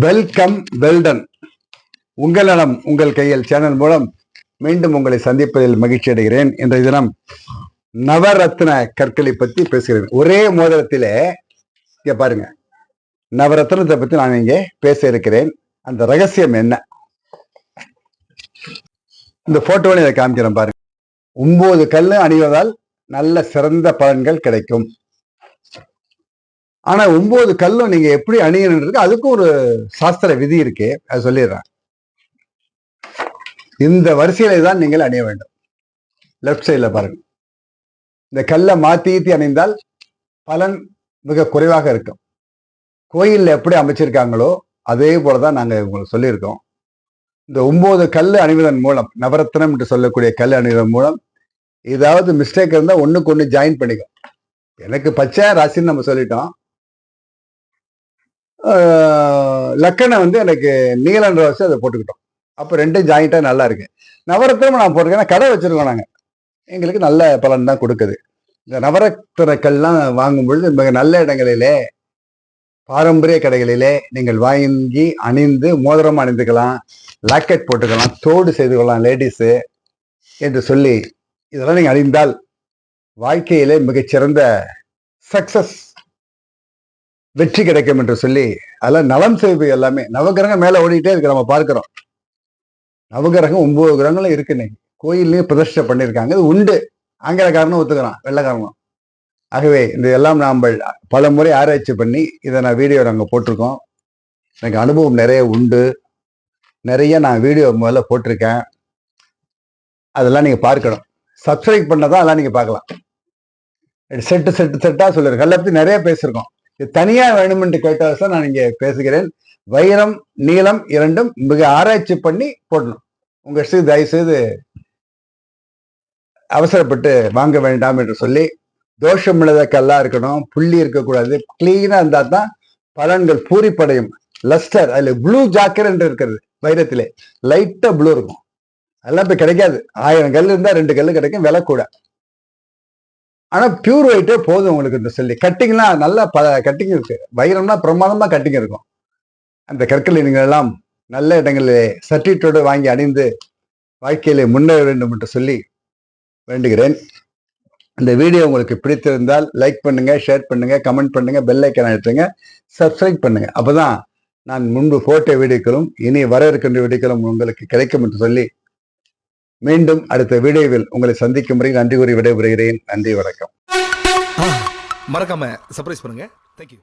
Welcome well done. உங்கள் நலம் உங்கள் கையில் சேனல் மூலம் மீண்டும் உங்களை சந்திப்பதில் மகிழ்ச்சி அடைகிறேன். இன்றைய தினம் நவரத்ன கற்களை பற்றி பேசுகிறேன். ஒரே மோதிரத்திலே இங்க பாருங்க, நவரத்னத்தை பற்றி நான் இங்கே பேச இருக்கிறேன். அந்த ரகசியம் என்ன? இந்த போட்டோவில் இதை காமிக்கிறேன் பாருங்க. 9 கல்லு அணிவதால் நல்ல சிறந்த பலன்கள் கிடைக்கும். ஆனா 9 கல்லும் நீங்க எப்படி அணியணுன்றது அதுக்கும் ஒரு சாஸ்திர விதி இருக்கு. அது சொல்லிடுறேன். இந்த வரிசையில தான் நீங்கள் அணிய வேண்டும். லெப்ட் சைட்ல பாருங்க. இந்த கல்லை மாத்தி அணிந்தால் பலன் மிக குறைவாக இருக்கும். கோயில்ல எப்படி அமைச்சிருக்காங்களோ அதே போலதான் நாங்க உங்களுக்கு சொல்லியிருக்கோம். இந்த 9 கல்லு அணிவதன் மூலம், நவரத்னம் என்று சொல்லக்கூடிய கல் அணிவதன் மூலம் ஏதாவது மிஸ்டேக் இருந்தா ஒண்ணுக்கு ஒண்ணு ஜாயின் பண்ணிக்கும். எனக்கு பச்சை ராசின்னு நம்ம சொல்லிட்டோம். லக்கணம் எனக்கு நீலன்ற வச்சு அதை போட்டுக்கிட்டோம். அப்போ 2 ஜாயிண்டா நல்லா இருக்கு. நவரத்னம் நான் போட்டிருக்கேன், கடை வச்சிருக்கோம் நாங்கள். எங்களுக்கு நல்ல பலன் தான் கொடுக்குது. இந்த நவரத்னக்கள்லாம் வாங்கும் பொழுது மிக நல்ல இடங்களிலே, பாரம்பரிய கடைகளிலே நீங்கள் வாங்கி அணிந்து மோதிரம் அணிந்துக்கலாம், லாக்கெட் போட்டுக்கலாம், தோடு செய்து கொள்ளலாம் லேடிஸு என்று சொல்லி இதெல்லாம் நீங்கள் அணிந்தால் வாழ்க்கையிலே மிகச்சிறந்த சக்சஸ், வெற்றி கிடைக்கும் என்று சொல்லி அதெல்லாம் நலம் செய்வது எல்லாமே. நவகிரகம் மேல ஓடிட்டே இருக்கு, நம்ம பார்க்கிறோம். நவகிரகம் 9 கிரகங்களும் இருக்குன்னு கோயில்லையும் பிரதிஷ்டை பண்ணியிருக்காங்க. இது உண்டு. ஆங்கிலக்காரனும் ஒத்துக்கிறான், வெள்ளைக்காரனும். ஆகவே இந்த எல்லாம் நாம் பல முறை ஆராய்ச்சி பண்ணி இதை நான் வீடியோ நாங்கள் போட்டிருக்கோம். எனக்கு அனுபவம் நிறைய உண்டு. நிறைய நான் வீடியோ முதல்ல போட்டிருக்கேன். அதெல்லாம் நீங்க பார்க்கணும். சப்ஸ்கிரைப் பண்ணதான் அதெல்லாம் நீங்க பார்க்கலாம். செட்டா சொல்லிருக்கேன். கல்லை பத்தி நிறைய பேசியிருக்கோம். இது தனியா வேணுமென்று கேட்டால் நான் இங்கே பேசுகிறேன். வைரம் நீளம் இரண்டும் மிக ஆராய்ச்சி பண்ணி போடணும். உங்க தயவு செய்து அவசரப்பட்டு வாங்க வேண்டாம் என்று சொல்லி, தோஷம் இல்லாத கல்லா இருக்கணும், புள்ளி இருக்கக்கூடாது, கிளீனா இருந்தா தான் பலன்கள் பூரிப்படையும். லஸ்டர், அதுல ப்ளூ ஜாக்கர் என்று இருக்கிறது. வைரத்திலே லைட்டா ப்ளூ இருக்கும். அதெல்லாம் இப்ப கிடைக்காது. 1000 கல் இருந்தா 2 கல்லு கிடைக்கும், விலை கூட. ஆனா பியூர் ஒயிட்டே போதும் உங்களுக்கு. இந்த சொல்லி கட்டிங்லாம் நல்ல கட்டிங் இருக்கு. வைரம்னா பிரமாதமா கட்டிங் இருக்கும். அந்த கற்களை நீங்கள் எல்லாம் நல்ல இடங்களிலே சர்டிஃபிகேட்டோடு வாங்கி அணிந்து வாழ்க்கையிலே முன்னேற வேண்டும் என்று சொல்லி வேண்டுகிறேன். இந்த வீடியோ உங்களுக்கு பிடித்திருந்தால் லைக் பண்ணுங்க, ஷேர் பண்ணுங்க, கமெண்ட் பண்ணுங்க, பெல் ஐக்கான் அழுத்துங்க, சப்ஸ்கிரைப் பண்ணுங்க. அப்பதான் நான் முன்பு போட்ட வீடியோக்களும் இனி வர இருக்கின்ற வீடியோக்களும் உங்களுக்கு கிடைக்கும் என்று சொல்லி மீண்டும் அடுத்த வீடியோவில் உங்களை சந்திக்கும் முறை நன்றி கூறி விடைபெறுகிறேன். நன்றி, வணக்கம். மறக்காம சர்ப்ரைஸ் பண்ணுங்க. தேங்க்யூ.